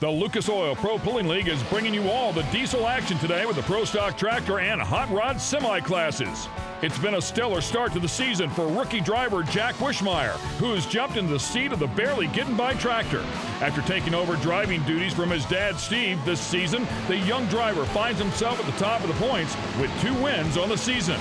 The Lucas Oil Pro Pulling League is bringing you all the diesel action today with the Pro Stock Tractor and Hot Rod Semi classes. It's been a stellar start to the season for rookie driver Jack Wishmeyer, who has jumped into the seat of the barely getting by tractor. After taking over driving duties from his dad Steve this season, the young driver finds himself at the top of the points with 2 wins on the season.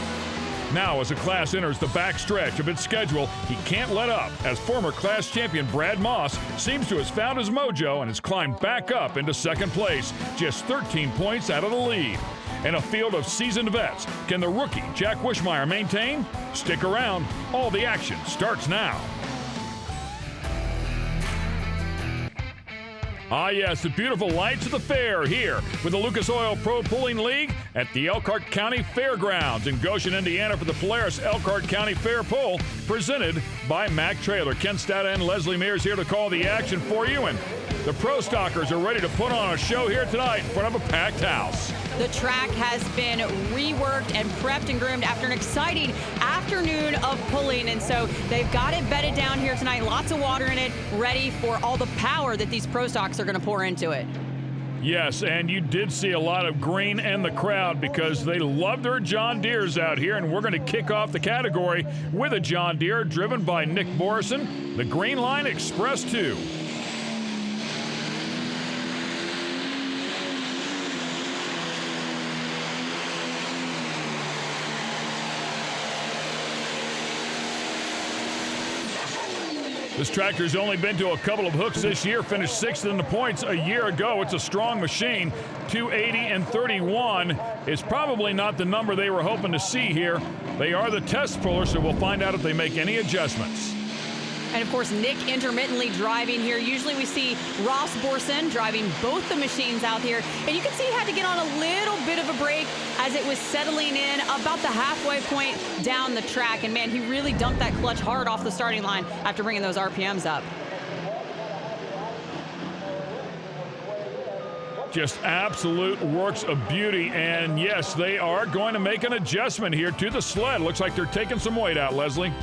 Now, as the class enters the back stretch of its schedule, he can't let up, as former class champion Brad Moss seems to have found his mojo and has climbed back up into second place, just 13 points out of the lead. In a field of seasoned vets, can the rookie Jack Wishmeyer maintain? Stick around. All the action starts now. Ah, yes, the beautiful lights of the fair here with the Lucas Oil Pro Pulling League at the Elkhart County Fairgrounds in Goshen, Indiana for the Polaris Elkhart County Fair Pull presented by Mack Trailer. Ken Stata and Leslie Mears here to call the action for you, and the Pro Stockers are ready to put on a show here tonight in front of a packed house. The track has been reworked and prepped and groomed after an exciting afternoon of pulling, and so they've got it bedded down here tonight. Lots of water in it, ready for all the power that these Pro Stocks are going to pour into it. Yes, and you did see a lot of green in the crowd because they love their John Deeres out here, and we're going to kick off the category with a John Deere driven by Nick Morrison, the Green Line Express 2. This tractor's only been to a couple of hooks this year, finished 6th in the points a year ago. It's a strong machine. 280 and 31 is probably not the number they were hoping to see here. They are the test puller, so we'll find out if they make any adjustments. And of course, Nick intermittently driving here. Usually we see Ross Borson driving both the machines out here. And you can see he had to get on a little bit of a break as it was settling in about the halfway point down the track. And man, he really dumped that clutch hard off the starting line after bringing those RPMs up. Just absolute works of beauty. And yes, they are going to make an adjustment here to the sled. Looks like they're taking some weight out, Leslie.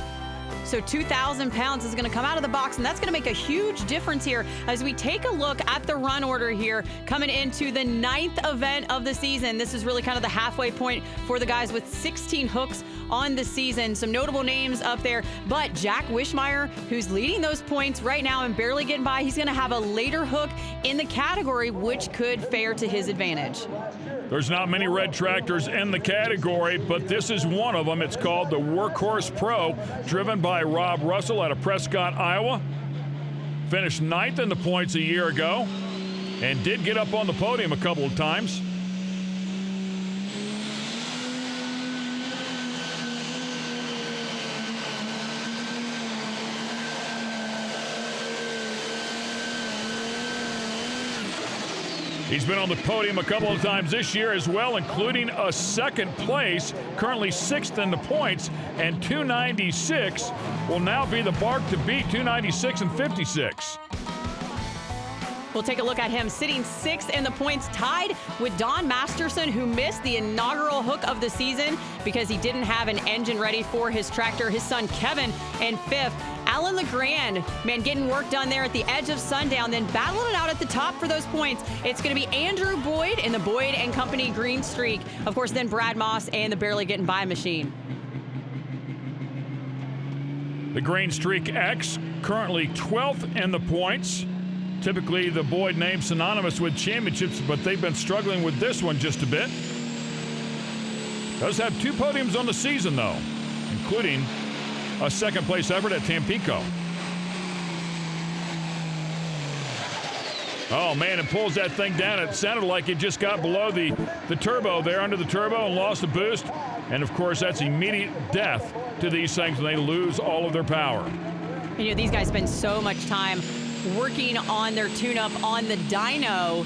So 2,000 pounds is going to come out of the box, and that's going to make a huge difference here as we take a look at the run order here coming into the 9th event of the season. This is really kind of the halfway point for the guys with 16 hooks on the season. Some notable names up there, but Jack Wishmeyer, who's leading those points right now and barely getting by, he's going to have a later hook in the category, which could fare to his advantage. There's not many red tractors in the category, but this is one of them. It's called the Workhorse Pro, driven by Rob Russell out of Prescott, Iowa. Finished 9th in the points a year ago and did get up on the podium a couple of times. He's been on the podium a couple of times this year as well, including a 2nd place, currently 6th in the points, and 296 will now be the mark to beat, 296 and 56. We'll take a look at him sitting 6th in the points, tied with Don Masterson, who missed the inaugural hook of the season because he didn't have an engine ready for his tractor. His son Kevin in 5th. Alan LeGrand, man, getting work done there at the edge of sundown, then battling it out at the top for those points. It's going to be Andrew Boyd in the Boyd & Company Green Streak. Of course, then Brad Moss and the Barely Getting By machine. The Green Streak X, currently 12th in the points. Typically, the Boyd name synonymous with championships, but they've been struggling with this one just a bit. Does have 2 podiums on the season, though, including a 2nd place effort at Tampico. Oh, man, and pulls that thing down. It sounded like it just got below the turbo there, under the turbo, and lost the boost. And, of course, that's immediate death to these things when they lose all of their power. You know, these guys spend so much time working on their tune-up on the dyno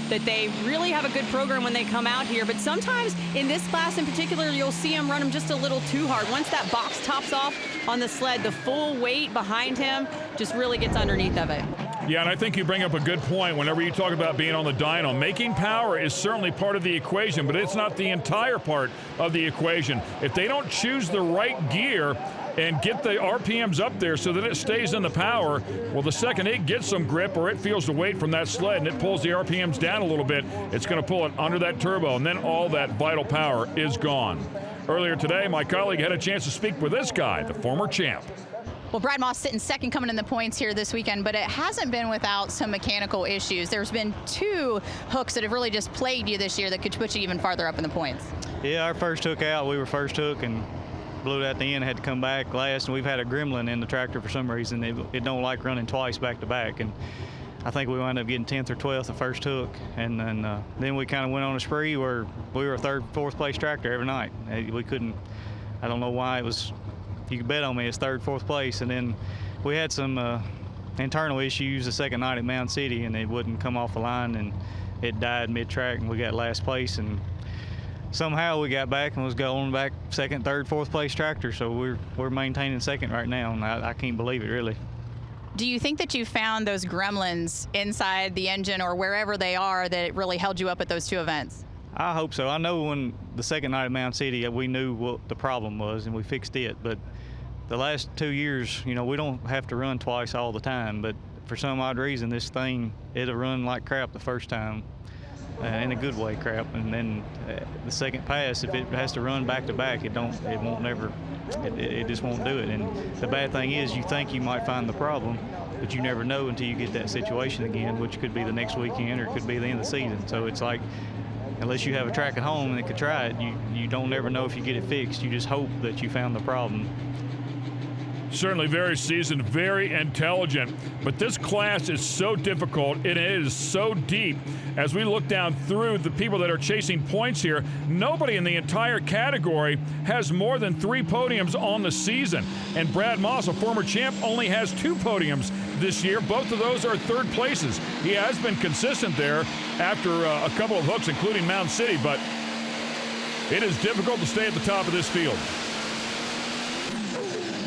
that they really have a good program when they come out here. But sometimes in this class in particular, you'll see him run them just a little too hard. Once that box tops off on the sled, the full weight behind him just really gets underneath of it. Yeah, and I think you bring up a good point whenever you talk about being on the dyno. Making power is certainly part of the equation, but it's not the entire part of the equation. If they don't choose the right gear, and get the RPMs up there so that it stays in the power. Well, the second it gets some grip or it feels the weight from that sled and it pulls the RPMs down a little bit, it's going to pull it under that turbo, and then all that vital power is gone. Earlier today, my colleague had a chance to speak with this guy, the former champ. Well, Brad Moss sitting second coming in the points here this weekend, but it hasn't been without some mechanical issues. There's been 2 hooks that have really just plagued you this year that could put you even farther up in the points. Yeah, our first hook out, we were first hook and blew it at the end, had to come back last, and we've had a gremlin in the tractor for some reason. It don't like running twice back to back, and I think we wound up getting 10th or 12th the first hook, and then we kind of went on a spree where we were a 3rd, 4th place tractor every night. We couldn't, I don't know why it was. You could bet on me, it's 3rd, 4th place. And then we had some internal issues the second night at Mound City, and it wouldn't come off the line, and it died mid-track, and we got last place. And somehow we got back and was going back 2nd, 3rd, 4th place tractor. So we're maintaining 2nd right now, and I can't believe it, really. Do you think that you found those gremlins inside the engine or wherever they are that really held you up at those 2 events? I hope so. I know when the second night at Mound City, we knew what the problem was, and we fixed it. But the last 2 years, we don't have to run twice all the time, but for some odd reason, this thing, it'll run like crap the first time, in a good way crap, and then the second pass, if it has to run back to back, it just won't do it. And the bad thing is, you think you might find the problem, but you never know until you get that situation again, which could be the next weekend or it could be the end of the season. So it's like, unless you have a track at home that could try it, you don't ever know if you get it fixed. You just hope that you found the problem. Certainly very seasoned, very intelligent, but this class is so difficult and it is so deep. As we look down through the people that are chasing points here, nobody in the entire category has more than 3 podiums on the season. And Brad Moss, a former champ, only has 2 podiums this year. Both of those are 3rd places. He has been consistent there after a couple of hooks, including Mound City, but it is difficult to stay at the top of this field.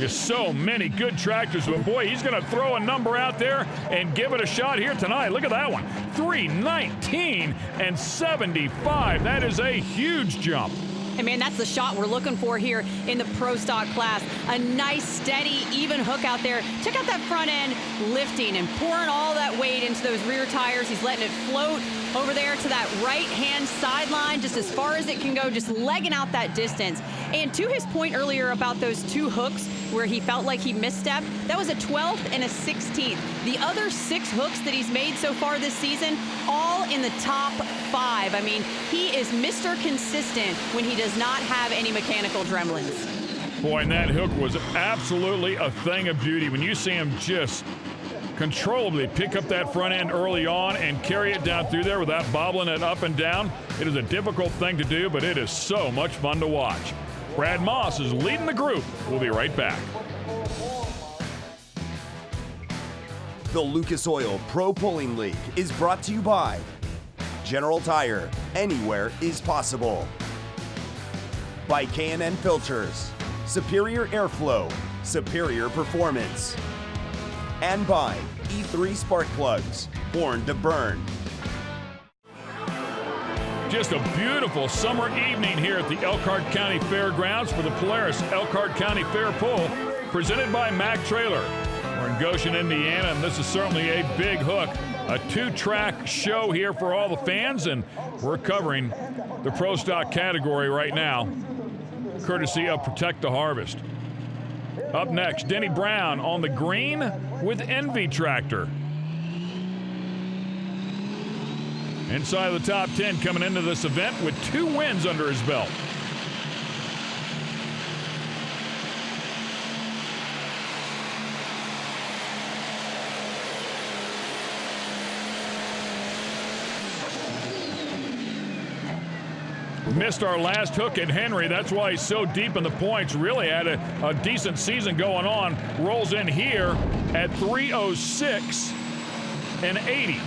Just so many good tractors, but boy, he's going to throw a number out there and give it a shot here tonight. Look at that one, 319 and 75. That is a huge jump. And man, that's the shot we're looking for here in the Pro Stock class. A nice, steady, even hook out there. Check out that front end lifting and pouring all that weight into those rear tires. He's letting it float over there to that right-hand sideline, just as far as it can go, just legging out that distance. And to his point earlier about those 2 hooks where he felt like he misstepped, that was a 12th and a 16th. The other 6 hooks that he's made so far this season, all in the top 5. I mean, he is Mr. Consistent when he does not have any mechanical gremlins. Boy, and that hook was absolutely a thing of beauty. When you see him just controllably pick up that front end early on and carry it down through there without bobbling it up and down, it is a difficult thing to do, but it is so much fun to watch. Brad Moss is leading the group. We'll be right back. The Lucas Oil Pro Pulling League is brought to you by General Tire. Anywhere is possible. By K&N Filters. Superior airflow. Superior performance. And by E3 Spark Plugs. Born to burn. Just a beautiful summer evening here at the Elkhart County Fairgrounds for the Polaris Elkhart County Fair Pull, presented by Mack Trailer. We're in Goshen, Indiana, and this is certainly a big hook. A 2-track show here for all the fans, and we're covering the Pro Stock category right now, courtesy of Protect the Harvest. Up next, Denny Brown on the green with Envy Tractor. Inside of the top 10 coming into this event with 2 wins under his belt. Missed our last hook at Henry. That's why he's so deep in the points. Really had a decent season going on. Rolls in here at 306 and 80.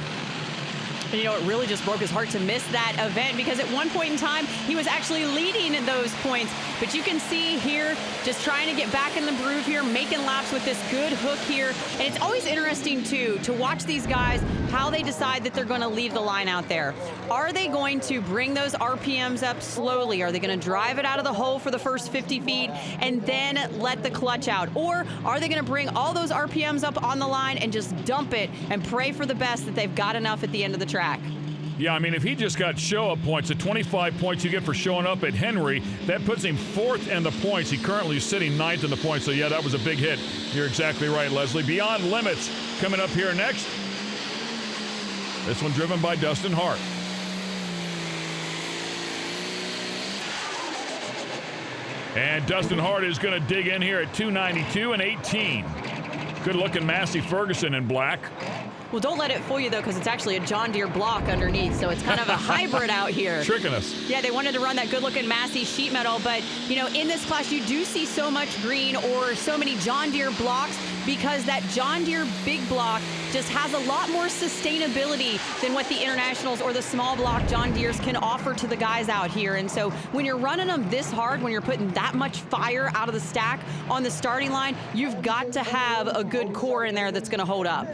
And you know, it really just broke his heart to miss that event because at one point in time, he was actually leading in those points. But you can see here, just trying to get back in the groove here, making laps with this good hook here. And it's always interesting, too, to watch these guys, how they decide that they're going to leave the line out there. Are they going to bring those RPMs up slowly? Are they going to drive it out of the hole for the first 50 feet and then let the clutch out? Or are they going to bring all those RPMs up on the line and just dump it and pray for the best that they've got enough at the end of the track? Yeah, I mean, if he just got show-up points, the 25 points you get for showing up at Henry, that puts him 4th in the points. He currently is sitting 9th in the points, so yeah, that was a big hit. You're exactly right, Leslie. Beyond Limits coming up here next. This one driven by Dustin Hart. And Dustin Hart is going to dig in here at 292 and 18. Good-looking Massey Ferguson in black. Well, don't let it fool you, though, because it's actually a John Deere block underneath, so it's kind of a hybrid out here. Tricking us. Yeah, they wanted to run that good-looking Massey sheet metal, but, you know, in this class, you do see so much green or so many John Deere blocks because that John Deere big block just has a lot more sustainability than what the Internationals or the small block John Deeres can offer to the guys out here. And so when you're running them this hard, when you're putting that much fire out of the stack on the starting line, you've got to have a good core in there that's going to hold up.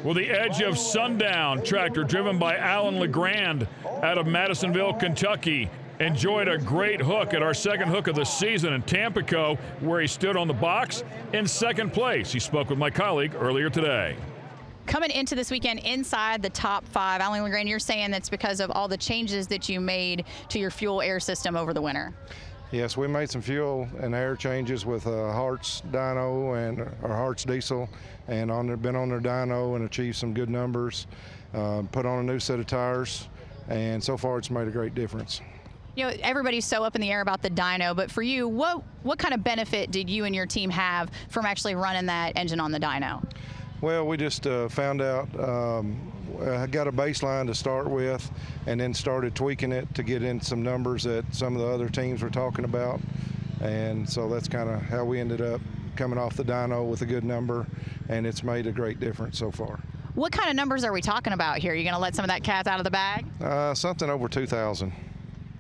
Well, the Edge of Sundown tractor driven by Alan LeGrand out of Madisonville, Kentucky, enjoyed a great hook at our second hook of the season in Tampico, where he stood on the box in second place. He spoke with my colleague earlier today. Coming into this weekend inside the top 5, Alan LeGrand, you're saying that's because of all the changes that you made to your fuel air system over the winter. Yes, we made some fuel and air changes with Hart's dyno and our Hart's diesel, and been on their dyno and achieved some good numbers. Put on a new set of tires, and so far it's made a great difference. You know, everybody's so up in the air about the dyno, but for you, what kind of benefit did you and your team have from actually running that engine on the dyno? Well, we just found out, I got a baseline to start with, and then started tweaking it to get in some numbers that some of the other teams were talking about. And so that's kind of how we ended up coming off the dyno with a good number, and it's made a great difference so far. What kind of numbers are we talking about here? You going to let some of that cat out of the bag? Something over 2,000.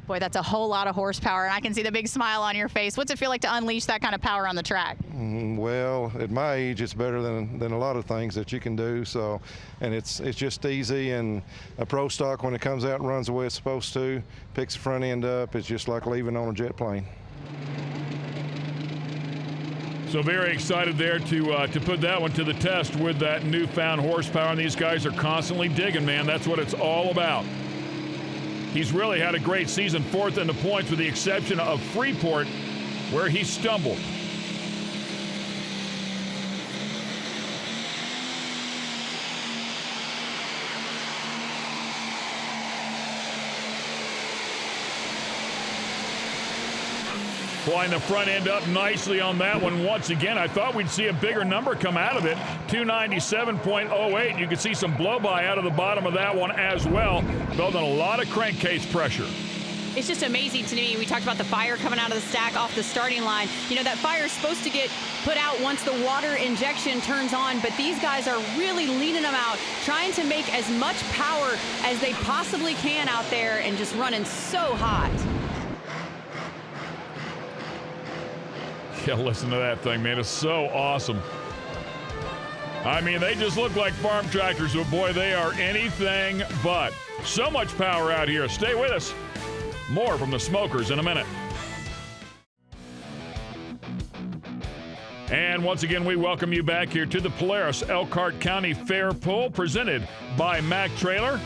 Boy, that's a whole lot of horsepower, and I can see the big smile on your face. What's it feel like to unleash that kind of power on the track? Well, at my age, it's better than a lot of things that you can do. So, and it's just easy. And a Pro Stock, when it comes out and runs the way it's supposed to, picks the front end up, it's just like leaving on a jet plane. So very excited there to put that one to the test with that newfound horsepower. And these guys are constantly digging, man. That's what it's all about. He's really had a great season, 4th in the points with the exception of Freeport, where he stumbled. Flying the front end up nicely on that one once again. I thought we'd see a bigger number come out of it. 297.08. You can see some blow-by out of the bottom of that one as well. Building a lot of crankcase pressure. It's just amazing to me. We talked about the fire coming out of the stack off the starting line. You know, that fire is supposed to get put out once the water injection turns on, but these guys are really leaning them out, trying to make as much power as they possibly can out there and just running so hot. Yeah, listen to that thing, man. It's so awesome. I mean, they just look like farm tractors, but boy, they are anything but. So much power out here. Stay with us. More from the Smokers in a minute. And once again, we welcome you back here to the Polaris Elkhart County Fair Pull, presented by Mack Trailer.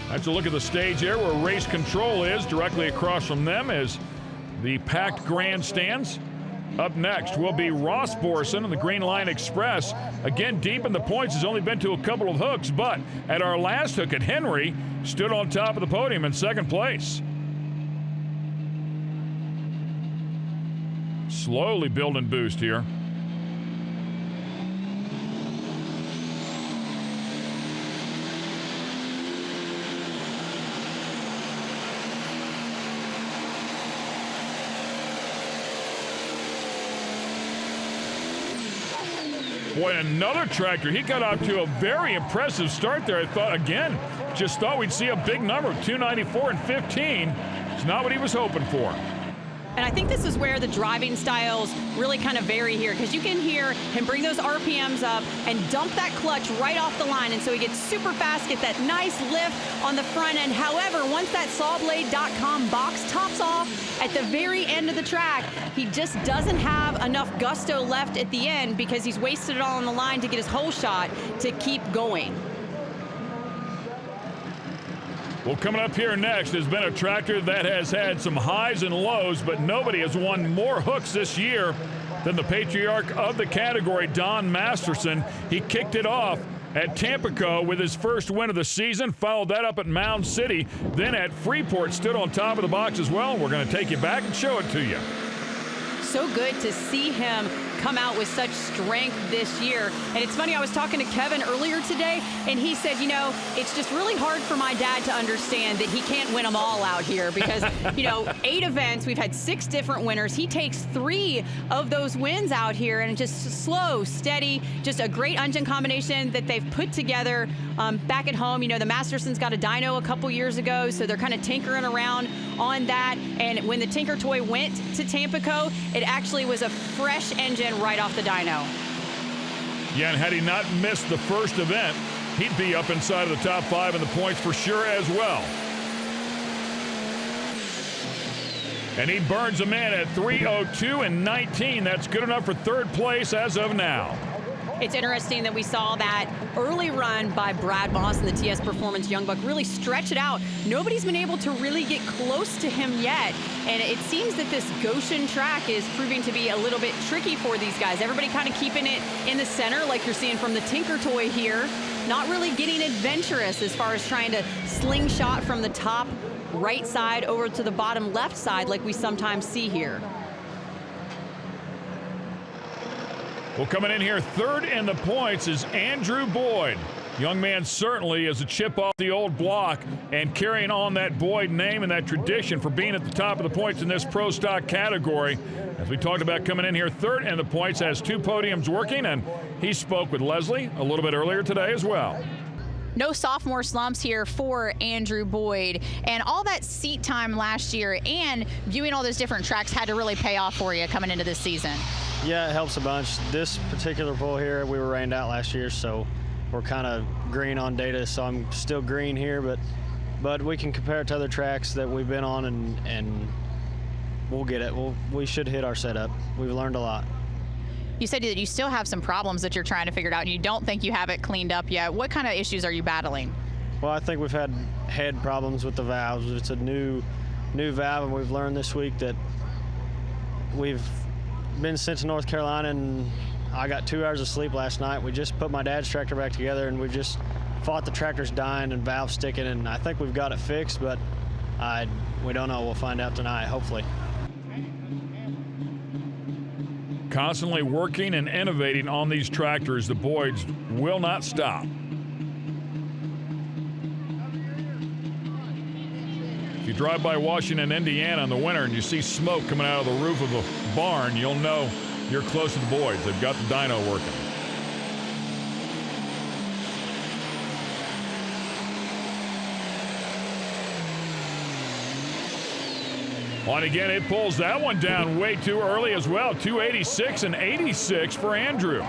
That's a look at the stage here where race control is. Directly across from them is the packed grandstands. Up next will be Ross Borson and the Green Line Express. Again, deep in the points, has only been to a couple of hooks, but at our last hook at Henry, stood on top of the podium in second place. Slowly building boost here. Boy, another tractor. He got out to a very impressive start there. I thought we'd see a big number, 294 and 15. It's not what he was hoping for. And I think this is where the driving styles really kind of vary here, because you can hear him bring those RPMs up and dump that clutch right off the line. And so he gets super fast, get that nice lift on the front end. However, once that sawblade.com box tops off at the very end of the track, he just doesn't have enough gusto left at the end because he's wasted it all on the line to get his whole shot to keep going. Well, coming up here next has been a tractor that has had some highs and lows, but nobody has won more hooks this year than the patriarch of the category, Don Masterson. He kicked it off at Tampico with his first win of the season, followed that up at Mound City, then at Freeport, stood on top of the box as well. We're going to take you back and show it to you. So good to see him come out with such strength this year. And it's funny, I was talking to Kevin earlier today, and he said, it's just really hard for my dad to understand that he can't win them all out here because, 8 events, we've had 6 different winners. He takes 3 of those wins out here, and just slow, steady, just a great engine combination that they've put together back at home. The Mastersons got a dyno a couple years ago, so they're kind of tinkering around on that. And when the Tinker Toy went to Tampico, it actually was a fresh engine right off the dyno. Yeah, and had he not missed the first event, he'd be up inside of the top 5 in the points for sure as well. And he burns them in at 3:02 and 19. That's good enough for 3rd place as of now. It's interesting that we saw that early run by Brad Moss and the TS Performance Young Buck really stretch it out. Nobody's been able to really get close to him yet. And it seems that this Goshen track is proving to be a little bit tricky for these guys. Everybody kind of keeping it in the center like you're seeing from the Tinker Toy here. Not really getting adventurous as far as trying to slingshot from the top right side over to the bottom left side like we sometimes see here. Well, coming in here 3rd in the points is Andrew Boyd. Young man certainly is a chip off the old block and carrying on that Boyd name and that tradition for being at the top of the points in this Pro Stock category. As we talked about, coming in here 3rd in the points, has 2 podiums working, and he spoke with Leslie a little bit earlier today as well. No sophomore slumps here for Andrew Boyd, and all that seat time last year and viewing all those different tracks had to really pay off for you coming into this season. Yeah, it helps a bunch. This particular pull here, we were rained out last year, so we're kind of green on data, so I'm still green here, but we can compare it to other tracks that we've been on, and we'll get it. We should hit our setup. We've learned a lot. You said that you still have some problems that you're trying to figure out, and you don't think you have it cleaned up yet. What kind of issues are you battling? Well, I think we've had head problems with the valves. It's a new valve, and we've learned this week that we've been sent to North Carolina, and I got 2 hours of sleep last night. We just put my dad's tractor back together, and we've just fought the tractors dying and valves sticking, and I think we've got it fixed, but we don't know. We'll find out tonight, hopefully. Constantly working and innovating on these tractors. The Boyds will not stop. If you drive by Washington, Indiana in the winter and you see smoke coming out of the roof of a barn, you'll know you're close to the Boyds. They've got the dyno working. And again, it pulls that one down way too early as well. 286 and 86 for Andrew.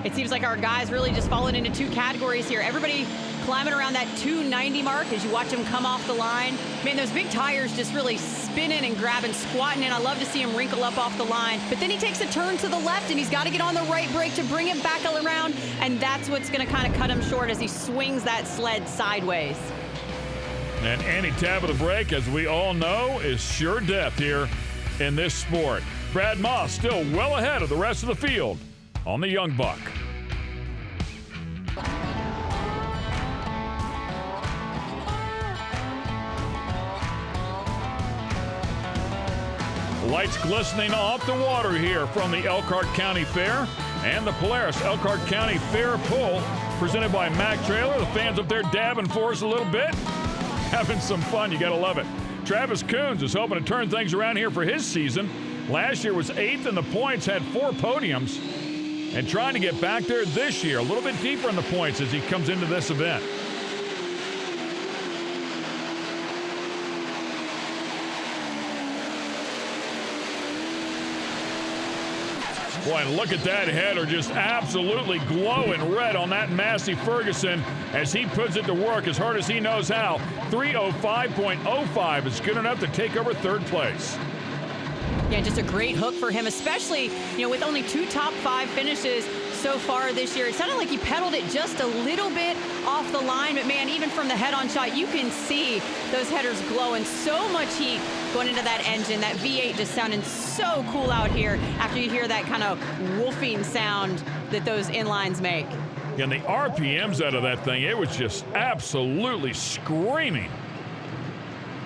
It seems like our guys really just falling into 2 categories here. Everybody climbing around that 290 mark as you watch them come off the line. Man, those big tires just really spinning and grabbing, squatting, and I love to see him wrinkle up off the line. But then he takes a turn to the left, and he's got to get on the right brake to bring it back around, and that's what's going to kind of cut him short as he swings that sled sideways. And any tab of the brake, as we all know, is sure death here in this sport. Brad Moss still well ahead of the rest of the field on the Young Buck. Lights glistening off the water here from the Elkhart County Fair and the Polaris Elkhart County Fair Pull presented by Mack Trailer. The fans up there dabbing for us a little bit. Having some fun, you gotta love it. Travis Coons is hoping to turn things around here for his season Last year was 8th in the points, had 4 podiums, and trying to get back there this year, a little bit deeper in the points as he comes into this event. Boy, and look at that header, just absolutely glowing red on that Massey Ferguson as he puts it to work as hard as he knows how. 3:05.05 is good enough to take over 3rd place. Yeah, just a great hook for him, especially, with only 2 top 5 finishes so far this year. It sounded like he pedaled it just a little bit off the line, but man, even from the head-on shot, you can see those headers glowing. So much heat going into that engine. That V8 just sounding so cool out here after you hear that kind of woofing sound that those inlines make. And the RPMs out of that thing, it was just absolutely screaming.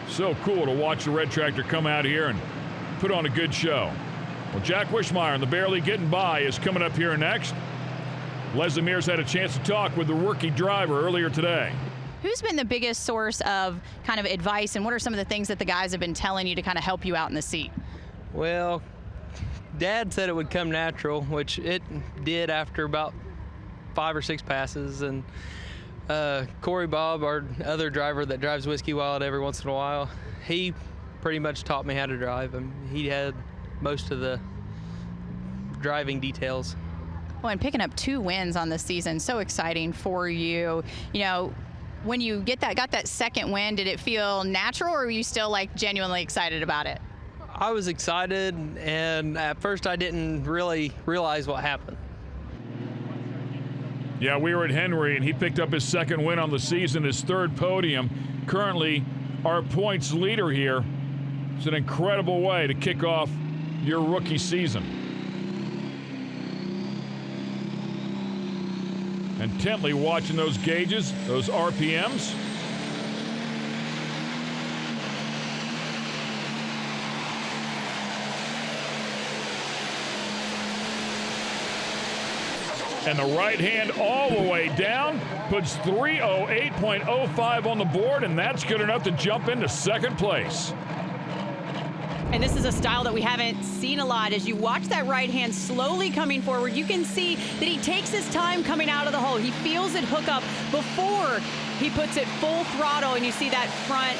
So cool to watch the red tractor come out here and put on a good show. Well, Jack Wishmeyer and the Barely Getting By is coming up here next. Leslie Mears had a chance to talk with the rookie driver earlier today. Who's been the biggest source of kind of advice, and what are some of the things that the guys have been telling you to kind of help you out in the seat? Well, Dad said it would come natural, which it did after about 5 or 6 passes. And Corey Bob, our other driver that drives Whiskey Wild every once in a while, he pretty much taught me how to drive. And he had most of the driving details. Well, and picking up 2 wins on the season, so exciting for you. When you got that second win, did it feel natural, or were you still like genuinely excited about it? I was excited, and at first I didn't really realize what happened. Yeah, we were at Henry, and he picked up his 2nd win on the season, his 3rd podium. Currently, our points leader here. It's an incredible way to kick off your rookie season. Intently watching those gauges, those RPMs. And the right hand all the way down, puts 3:08.05 on the board, and that's good enough to jump into 2nd place. And this is a style that we haven't seen a lot. As you watch that right hand slowly coming forward, you can see that he takes his time coming out of the hole. He feels it hook up before he puts it full throttle, and you see that front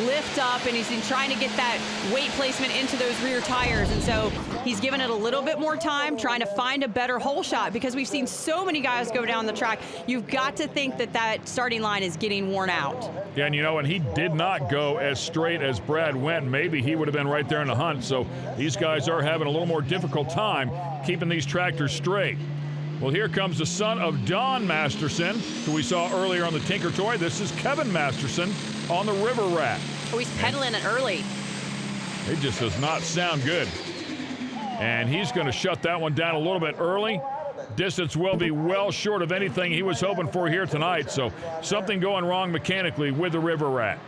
lift up, and he's trying to get that weight placement into those rear tires. And so he's given it a little bit more time, trying to find a better hole shot, because we've seen so many guys go down the track. You've got to think that that starting line is getting worn out. Yeah, and and he did not go as straight as Brad went. Maybe he would have been right there in the hunt. So these guys are having a little more difficult time keeping these tractors straight. Well, here comes the son of Don Masterson, who we saw earlier on the Tinker Toy. This is Kevin Masterson on the River Rat. Oh, he's pedaling it early. It just does not sound good. And he's going to shut that one down a little bit early. Distance will be well short of anything he was hoping for here tonight. So something going wrong mechanically with the River Rat.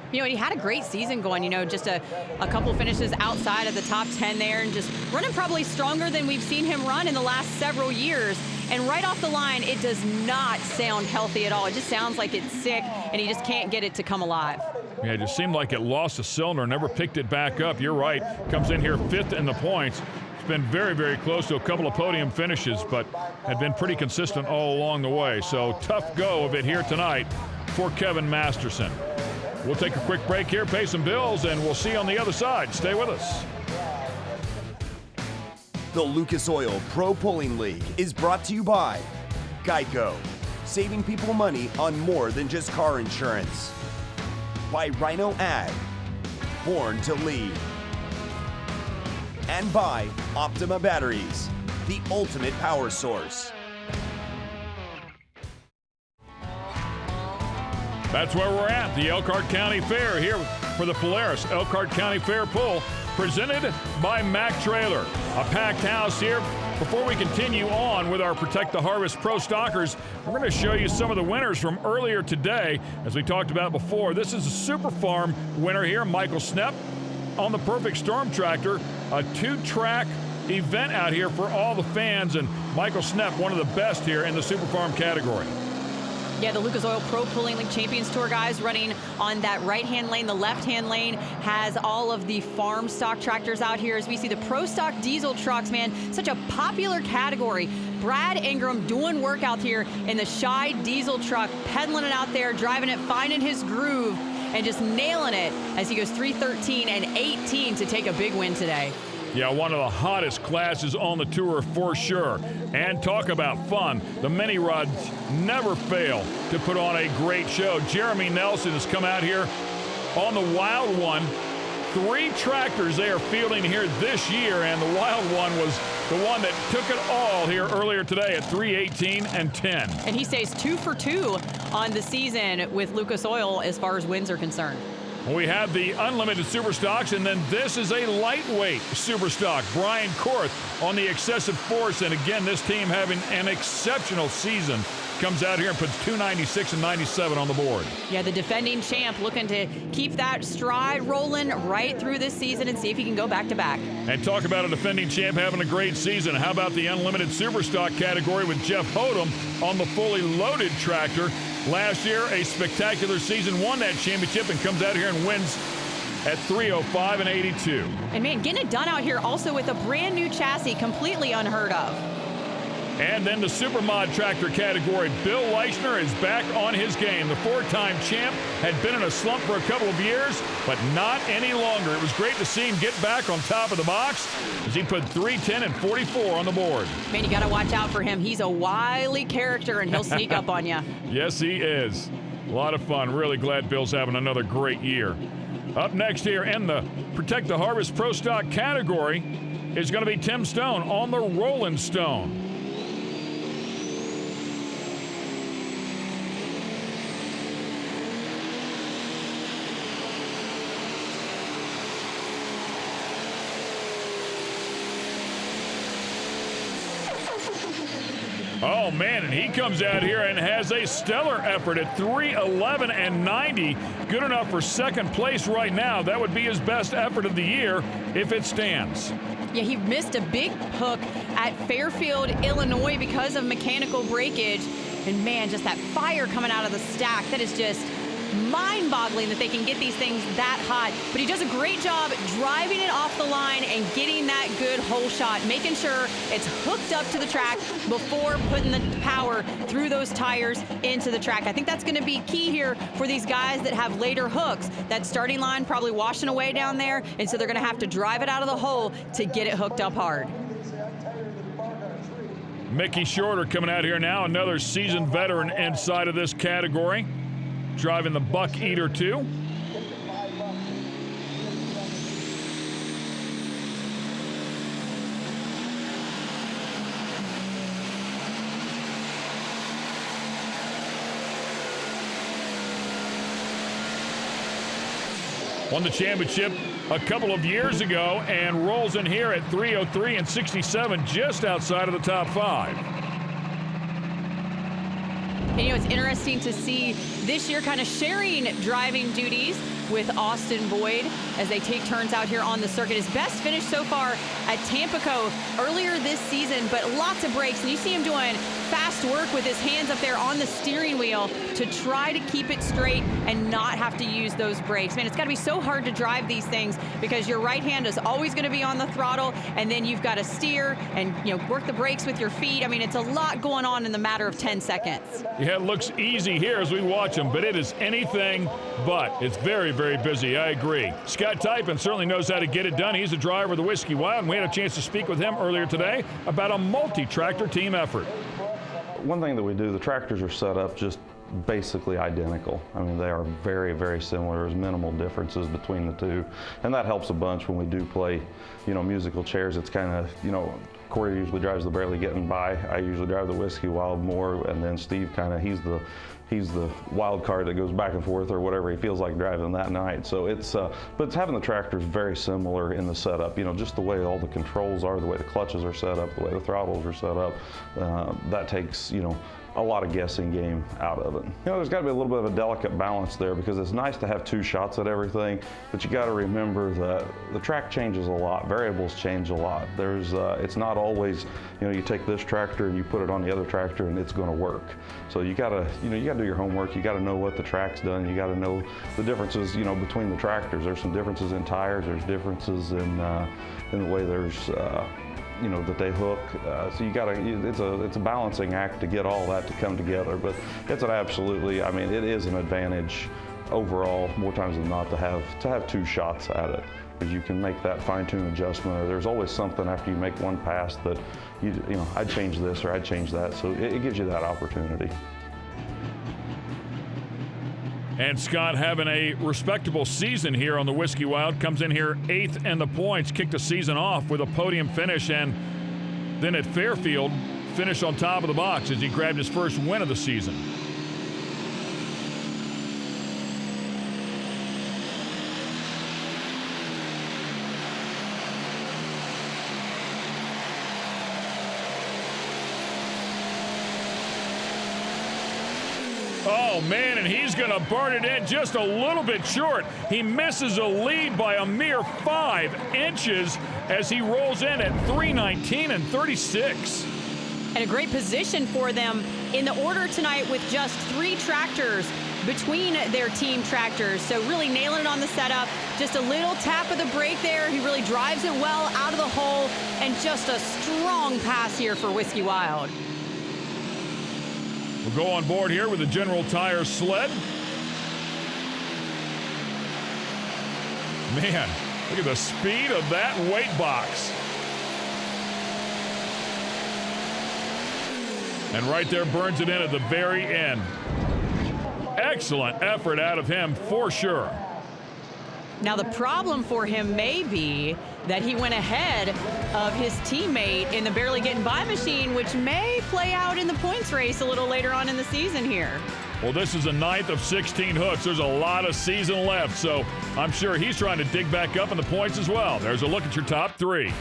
He had a great season going, just a couple finishes outside of the top 10 there, and just running probably stronger than we've seen him run in the last several years. And right off the line, it does not sound healthy at all. It just sounds like it's sick, and he just can't get it to come alive. Yeah, it just seemed like it lost a cylinder, never picked it back up. You're right. Comes in here 5th in the points. It's been very, very close to a couple of podium finishes, but had been pretty consistent all along the way. So tough go of it here tonight for Kevin Masterson. We'll take a quick break here, pay some bills, and we'll see you on the other side. Stay with us. The Lucas Oil Pro Pulling League is brought to you by Geico, saving people money on more than just car insurance. By Rhino Ag, born to lead. And by Optima Batteries, the ultimate power source. That's where we're at, the Elkhart County Fair, here for the Polaris Elkhart County Fair Pull, presented by Mack Trailer. A packed house here. Before we continue on with our Protect the Harvest Pro Stockers, we're going to show you some of the winners from earlier today. As we talked about before, this is a Super Farm winner here, Michael Snepp, on the Perfect Storm Tractor, a 2-track event out here for all the fans, and Michael Snepp, one of the best here in the Super Farm category. Yeah, the Lucas Oil Pro Pulling League Champions Tour guys running on that right-hand lane. The left-hand lane has all of the farm stock tractors out here. As we see the pro stock diesel trucks, man, such a popular category. Brad Ingram doing work out here in the Shy diesel truck, pedaling it out there, driving it, finding his groove, and just nailing it as he goes 3:13 and 18 to take a big win today. Yeah, one of the hottest classes on the tour for sure. And talk about fun. The mini rods never fail to put on a great show. Jeremy Nelson has come out here on the Wild One. 3 tractors they are fielding here this year, and the Wild One was the one that took it all here earlier today at 3:18 and 10. And he stays 2 for 2 on the season with Lucas Oil as far as wins are concerned. We have the unlimited super stocks, and then this is a lightweight super stock. Brian Korth on the excessive force, and again, this team having an exceptional season. Comes out here and puts 296 and 97 on the board. Yeah, the defending champ looking to keep that stride rolling right through this season and see if he can go back-to-back. And talk about a defending champ having a great season. How about the unlimited superstock category with Jeff Hodem on the fully loaded tractor? Last year, a spectacular season, won that championship and comes out here and wins at 3:05 and 82. And man, getting it done out here also with a brand new chassis, completely unheard of. And then the Supermod tractor category, Bill Leichner is back on his game. The 4-time champ had been in a slump for a couple of years, but not any longer. It was great to see him get back on top of the box as he put 310 and 44 on the board. Man, you got to watch out for him. He's a wily character, and he'll sneak up on you. Yes, he is. A lot of fun. Really glad Bill's having another great year. Up next here in the Protect the Harvest Pro Stock category is going to be Tim Stone on the Rolling Stone. Oh, man, and he comes out here and has a stellar effort at 3:11 and 90. Good enough for second place right now. That would be his best effort of the year if it stands. Yeah, he missed a big hook at Fairfield, Illinois because of mechanical breakage. And, man, just that fire coming out of the stack, that is just mind-boggling that they can get these things that hot. But he does a great job driving it off the line and getting that good hole shot, making sure it's hooked up to the track before putting the power through those tires into the track. I think that's going to be key here for these guys that have later hooks. That starting line probably washing away down there, and so they're going to have to drive it out of the hole to get it hooked up hard. Mickey Shorter coming out here now, another seasoned veteran inside of this category, driving the Buck Eater 2. Won the championship a couple of years ago and rolls in here at 3:03 and 67, just outside of the top 5. And, you know, it's interesting to see this year kind of sharing driving duties with Austin Boyd as they take turns out here on the circuit. His best finish so far at Tampico earlier this season, but lots of breaks. And you see him doing fast work with his hands up there on the steering wheel to try to keep it straight and not have to use those brakes. Man, it's got to be so hard to drive these things because your right hand is always going to be on the throttle, and then you've got to steer and, you know, work the brakes with your feet. I mean, it's a lot going on in the matter of 10 seconds. Yeah, it looks easy here as we watch him, but it is anything but. It's very, very busy. I agree. Scott Typen certainly knows how to get it done. He's the driver of the Whiskey Wild, and we had a chance to speak with him earlier today about a multi-tractor team effort. One thing that we do, the tractors are set up just basically identical. I mean, they are very, very similar. There's minimal differences between the two, and that helps a bunch when we do play, you know, musical chairs. It's kind of, you know, Corey usually drives the Barely Getting By. I usually drive the Whiskey Wild more, and then Steve kind of, he's the wild card that goes back and forth or whatever he feels like driving that night. So it's, but it's having the tractors very similar in the setup, you know, just the way all the controls are, the way the clutches are set up, the way the throttles are set up. That takes, you know, a lot of guessing game out of it. You know, there's got to be a little bit of a delicate balance there, because it's nice to have 2 shots at everything, but you got to remember that the track changes a lot, variables change a lot. It's not always, you know, you take this tractor and you put it on the other tractor and it's going to work. So you got to do your homework. You got to know what the track's done. You got to know the differences, you know, between the tractors. There's some differences in tires. There's differences in the way you know, that they hook. So you gotta, it's a balancing act to get all that to come together. But it's an absolutely, I mean, it is an advantage overall, more times than not, to have 2 shots at it, because you can make that fine-tune adjustment. Or there's always something after you make one pass that you know, I'd change this or I'd change that. So it gives you that opportunity. And Scott having a respectable season here on the Whiskey Wild. Comes in here 8th in the points, kicked the season off with a podium finish, and then at Fairfield, finished on top of the box as he grabbed his first win of the season. Oh, man, and he's going to burn it in just a little bit short. He misses a lead by a mere 5 inches as he rolls in at 3:19 and 36. And a great position for them in the order tonight with just 3 tractors between their team tractors. So really nailing it on the setup. Just a little tap of the brake there. He really drives it well out of the hole, and just a strong pass here for Whiskey Wild. We'll go on board here with the General Tire sled. Man, look at the speed of that weight box. And right there, burns it in at the very end. Excellent effort out of him for sure. Now the problem for him may be that he went ahead of his teammate in the barely getting by machine, which may play out in the points race a little later on in the season here. Well, this is the 9th of 16 hooks. There's a lot of season left, so I'm sure he's trying to dig back up in the points as well. There's a look at your top 3.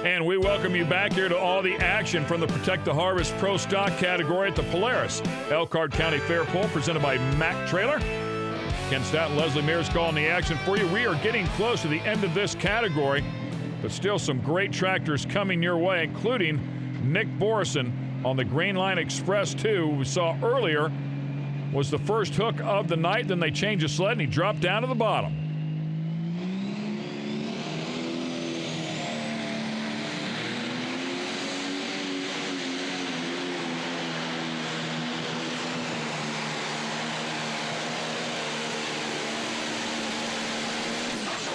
And we welcome you back here to all the action from the Protect the Harvest Pro Stock category at the Polaris Elkhart County Fair Poll, presented by Mack Trailer. Ken Stout and Leslie Mears calling the action for you. We are getting close to the end of this category, but still some great tractors coming your way, including Nick Borison on the Green Line Express 2, we saw earlier was the first hook of the night. Then they changed the sled and he dropped down to the bottom.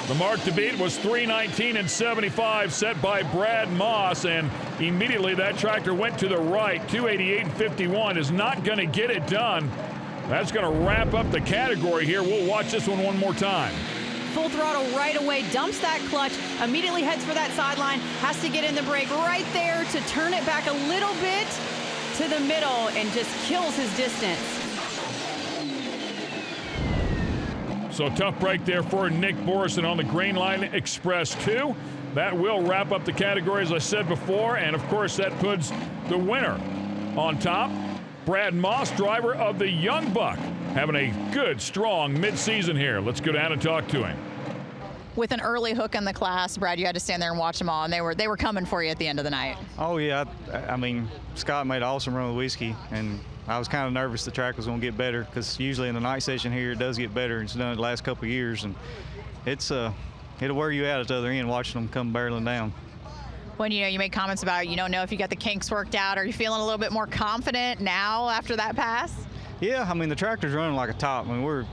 The mark to beat was 3:19 and 75, set by Brad Moss, and immediately that tractor went to the right. 2:88 and 51 is not going to get it done. That's going to wrap up the category here. We'll watch this one more time. Full throttle right away, dumps that clutch, immediately heads for that sideline, has to get in the brake right there to turn it back a little bit to the middle, and just kills his distance. So tough break there for Nick Borison on the Green Line Express 2. That will wrap up the category, as I said before, and of course that puts the winner on top. Brad Moss, driver of the Young Buck, having a good, strong mid-season here. Let's go down and talk to him. With an early hook in the class, Brad, you had to stand there and watch them all, and they were coming for you at the end of the night. Oh, yeah. I mean, Scott made an awesome run with Whiskey, and I was kind of nervous the track was going to get better, because usually in the night session here it does get better. It's done it the last couple of years, and it'll wear you out at the other end watching them come barreling down. When you made comments about you don't know if you got the kinks worked out, are you feeling a little bit more confident now after that pass? Yeah, I mean the tractor's running like a top. I mean we're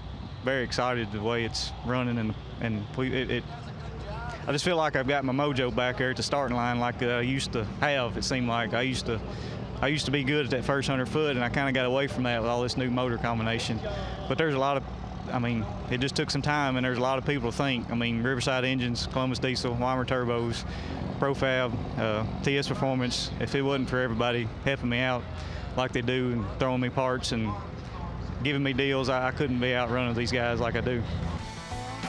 very excited the way it's running, and I just feel like I've got my mojo back there at the starting line like I used to have. It seemed like I used to be good at that first 100 foot, and I kind of got away from that with all this new motor combination. But there's a lot of, I mean, it just took some time, and there's a lot of people to think. I mean, Riverside Engines, Columbus Diesel, Weimer Turbos, Profab, TS Performance. If it wasn't for everybody helping me out like they do and throwing me parts and giving me deals, I couldn't be out running these guys like I do.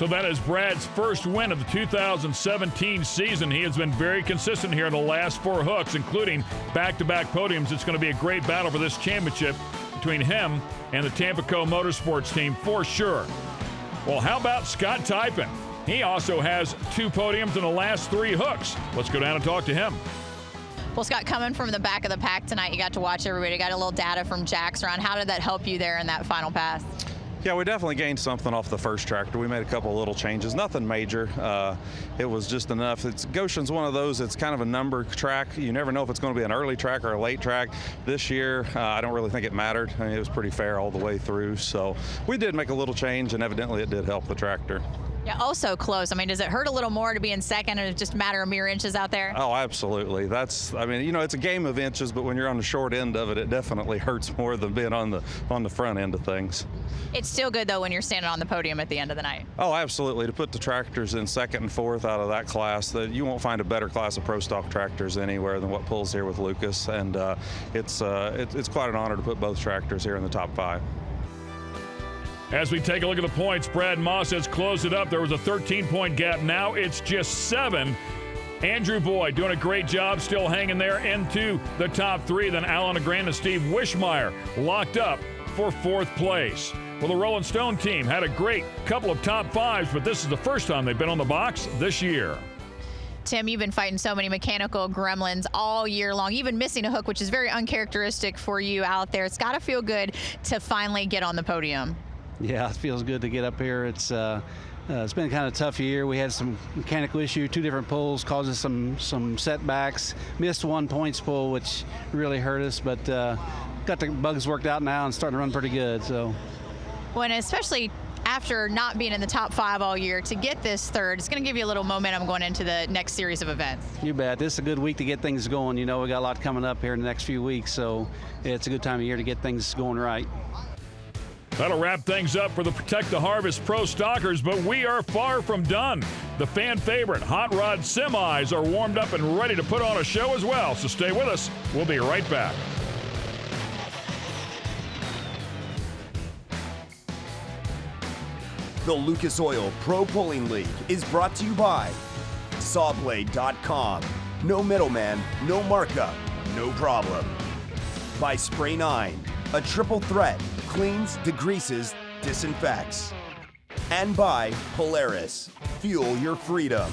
So that is Brad's first win of the 2017 season. He has been very consistent here in the last 4 hooks, including back-to-back podiums. It's going to be a great battle for this championship between him and the Tampa Co Motorsports team for sure. Well, how about Scott Typen? He also has 2 podiums in the last 3 hooks. Let's go down and talk to him. Well, Scott, coming from the back of the pack tonight, you got to watch everybody. Got a little data from Jack's run. How did that help you there in that final pass? Yeah, we definitely gained something off the first tractor. We made a couple of little changes, nothing major. It was just enough. Goshen's one of those, it's kind of a number track. You never know if it's going to be an early track or a late track. This year, I don't really think it mattered. I mean, it was pretty fair all the way through. So we did make a little change, and evidently it did help the tractor. Yeah, also close. I mean, does it hurt a little more to be in second, or just a matter of mere inches out there? Oh, absolutely. I mean, you know, it's a game of inches, but when you're on the short end of it, it definitely hurts more than being on the front end of things. It's still good, though, when you're standing on the podium at the end of the night. Oh, absolutely. To put the tractors in second and fourth out of that class, you won't find a better class of pro stock tractors anywhere than what pulls here with Lucas, and it's quite an honor to put both tractors here in the top 5. As we take a look at the points, Brad Moss has closed it up. There was a 13-point gap. Now it's just 7. Andrew Boyd doing a great job, still hanging there into the top 3. Then Alan Legrand and Steve Wishmeyer locked up for 4th place. Well, the Rolling Stone team had a great couple of top 5s, but this is the first time they've been on the box this year. Tim, you've been fighting so many mechanical gremlins all year long, even missing a hook, which is very uncharacteristic for you out there. It's got to feel good to finally get on the podium. Yeah, it feels good to get up here. It's been kind of a tough year. We had some mechanical issue, 2 different pulls, causing some setbacks. Missed 1 points pull, which really hurt us, but got the bugs worked out now and starting to run pretty good. So, when especially after not being in the top 5 all year, to get this 3rd, it's going to give you a little momentum going into the next series of events. You bet. This is a good week to get things going. You know, we got a lot coming up here in the next few weeks, so it's a good time of year to get things going right. That'll wrap things up for the Protect the Harvest Pro Stockers, but we are far from done. The fan favorite Hot Rod Semis are warmed up and ready to put on a show as well, so stay with us. We'll be right back. The Lucas Oil Pro Pulling League is brought to you by Sawblade.com. No middleman, no markup, no problem. By Spray 9, a triple threat, cleans, degreases, disinfects. And by Polaris, fuel your freedom.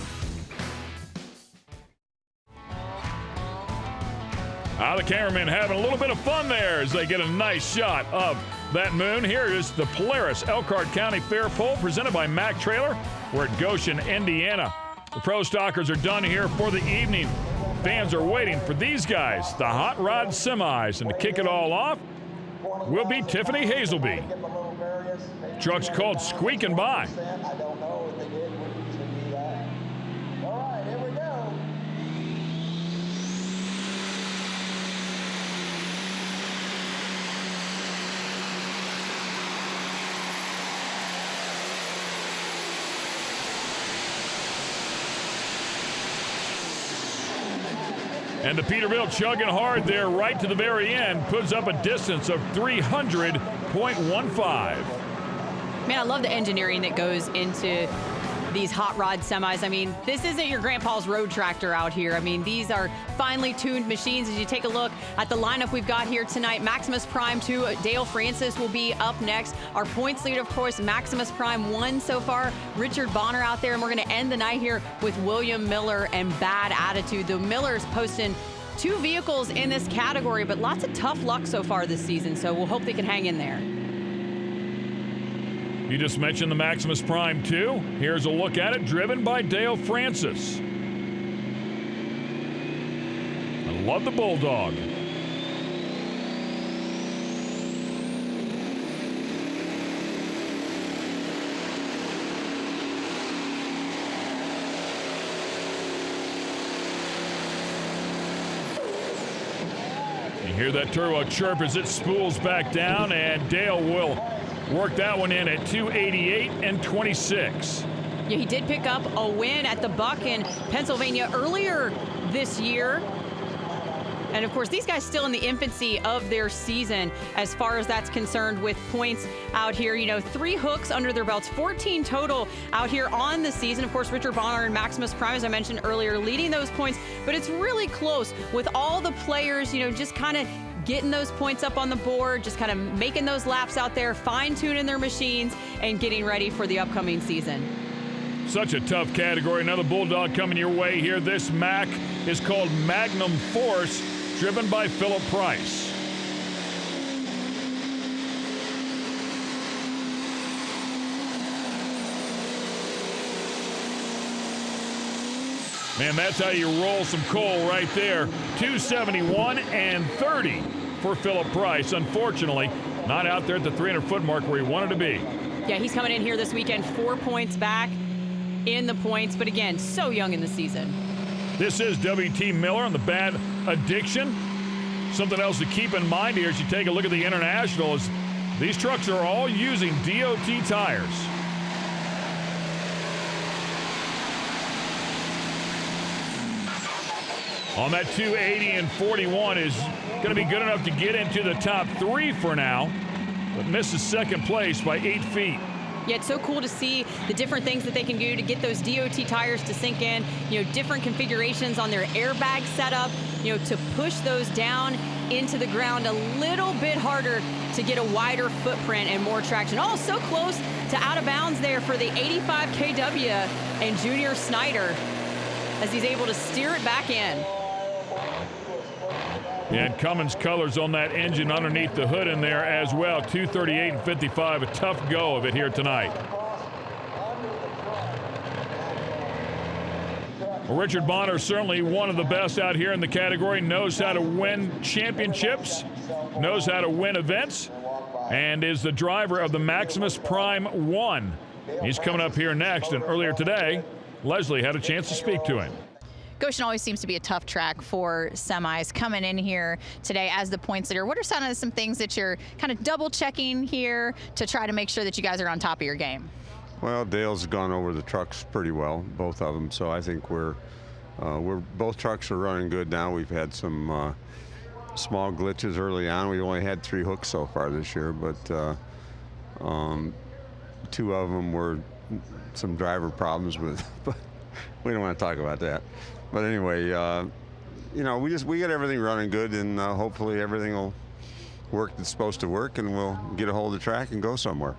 The cameramen having a little bit of fun there as they get a nice shot of that moon. Here is the Polaris Elkhart County Fair Pull presented by Mack Trailer. We're at Goshen, Indiana. The Pro Stockers are done here for the evening. Fans are waiting for these guys, the Hot Rod Semis. And to kick it all off will be Tiffany Hazelby. Truck's called Squeaking By. And the Peterbilt chugging hard there right to the very end, puts up a distance of 300.15. Man, I love the engineering that goes into these hot rod semis. I mean, this isn't your grandpa's road tractor out here. I mean, these are finely tuned machines. As you take a look at the lineup we've got here tonight, Maximus Prime 2, Dale Francis will be up next. Our points leader, of course, Maximus Prime 1 so far, Richard Bonner out there. And we're going to end the night here with William Miller and Bad Attitude. The Millers posting 2 vehicles in this category, but lots of tough luck so far this season. So we'll hope they can hang in there. You just mentioned the Maximus Prime 2. Here's a look at it, driven by Dale Francis. I love the Bulldog. You hear that turbo chirp as it spools back down, and Dale will work that one in at 288 and 26. Yeah, he did pick up a win at the Buck in Pennsylvania earlier this year. And of course, these guys still in the infancy of their season as far as that's concerned with points out here. 3 hooks under their belts, 14 total out here on the season. Of course, Richard Bonner and Maximus Prime, as I mentioned earlier, leading those points, but it's really close with all the players, just kind of getting those points up on the board, just kind of making those laps out there, fine-tuning their machines, and getting ready for the upcoming season. Such a tough category. Another Bulldog coming your way here. This Mac is called Magnum Force, driven by Philip Price. Man, that's how you roll some coal right there. 271 and 30 for Philip Price. Unfortunately, not out there at the 300-foot mark where he wanted to be. Yeah, he's coming in here this weekend, 4 points back in the points, but again, so young in the season. This is W.T. Miller on the Bad Addiction. Something else to keep in mind here as you take a look at the International is these trucks are all using DOT tires. On that 280 and 41 is going to be good enough to get into the top 3 for now, but misses second place by 8 feet. Yeah, it's so cool to see the different things that they can do to get those DOT tires to sink in, different configurations on their airbag setup, to push those down into the ground a little bit harder to get a wider footprint and more traction. Oh, so close to out of bounds there for the 85 kW and Junior Snyder as he's able to steer it back in. Yeah, and Cummins colors on that engine underneath the hood in there as well. 238 and 55, a tough go of it here tonight. Well, Richard Bonner, certainly one of the best out here in the category, knows how to win championships, knows how to win events, and is the driver of the Maximus Prime 1. He's coming up here next, and earlier today, Leslie had a chance to speak to him. Goshen always seems to be a tough track for semis. Coming in here today as the points leader, what are some things that you're kind of double checking here to try to make sure that you guys are on top of your game? Well, Dale's gone over the trucks pretty well, both of them. So I think we're both trucks are running good now. We've had some small glitches early on. We only had 3 hooks so far this year, but 2 of them were some driver problems with. But we don't want to talk about that. But anyway, we get everything running good, and hopefully everything will work that's supposed to work, and we'll get a hold of the track and go somewhere.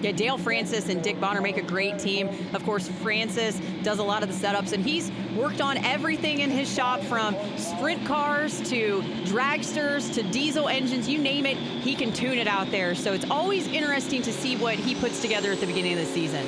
Yeah, Dale Francis and Dick Bonner make a great team. Of course, Francis does a lot of the setups, and he's worked on everything in his shop from sprint cars to dragsters to diesel engines, you name it, he can tune it out there. So it's always interesting to see what he puts together at the beginning of the season.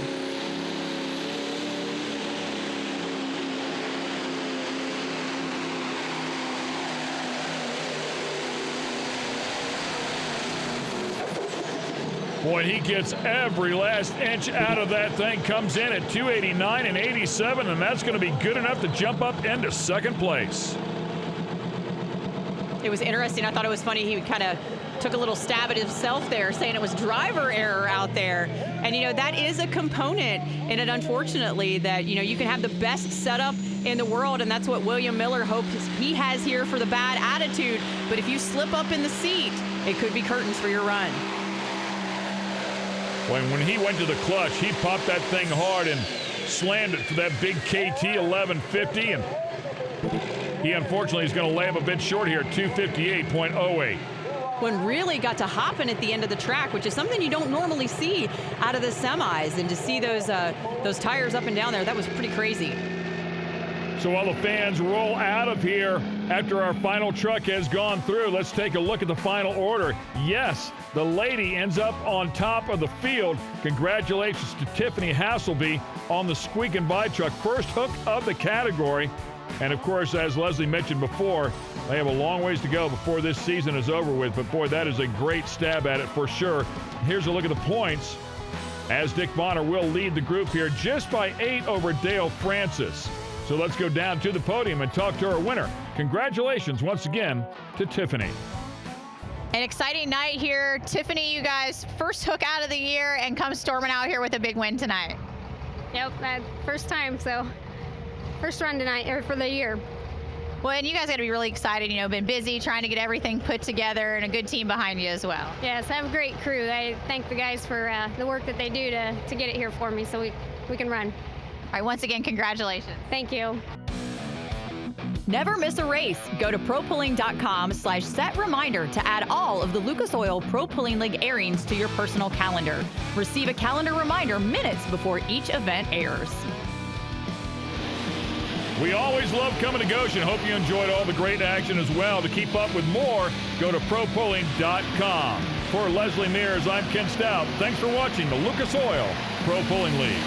Boy, he gets every last inch out of that thing. Comes in at 289 and 87, and that's going to be good enough to jump up into second place. It was interesting. I thought it was funny. He kind of took a little stab at himself there, saying it was driver error out there. And, that is a component in it, unfortunately, that, you can have the best setup in the world, and that's what William Miller hopes he has here for the bad attitude. But if you slip up in the seat, it could be curtains for your run. When he went to the clutch, he popped that thing hard and slammed it for that big KT 1150, and he unfortunately is going to lay up a bit short here at 258.08. When really got to hopping at the end of the track, which is something you don't normally see out of the semis, and to see those tires up and down there, that was pretty crazy. So while the fans roll out of here after our final truck has gone through, let's take a look at the final order. Yes, the lady ends up on top of the field. Congratulations to Tiffany Hasselby on the Squeak and By truck, first hook of the category. And of course, as Leslie mentioned before, they have a long ways to go before this season is over with. But boy, that is a great stab at it for sure. Here's a look at the points, as Dick Bonner will lead the group here just by 8 over Dale Francis. So let's go down to the podium and talk to our winner. Congratulations once again to Tiffany. An exciting night here. Tiffany, you guys, first hook out of the year and come storming out here with a big win tonight. Yep, first time, so first run tonight, or for the year. Well, and you guys got to be really excited. Been busy trying to get everything put together and a good team behind you as well. Yes, I have a great crew. I thank the guys for the work that they do to get it here for me so we can run. All right, once again, congratulations. Thank you. Never miss a race. Go to propulling.com/set reminder to add all of the Lucas Oil Pro Pulling League airings to your personal calendar. Receive a calendar reminder minutes before each event airs. We always love coming to Goshen. Hope you enjoyed all the great action as well. To keep up with more, go to propulling.com. For Leslie Mears, I'm Ken Stout. Thanks for watching the Lucas Oil Pro Pulling League.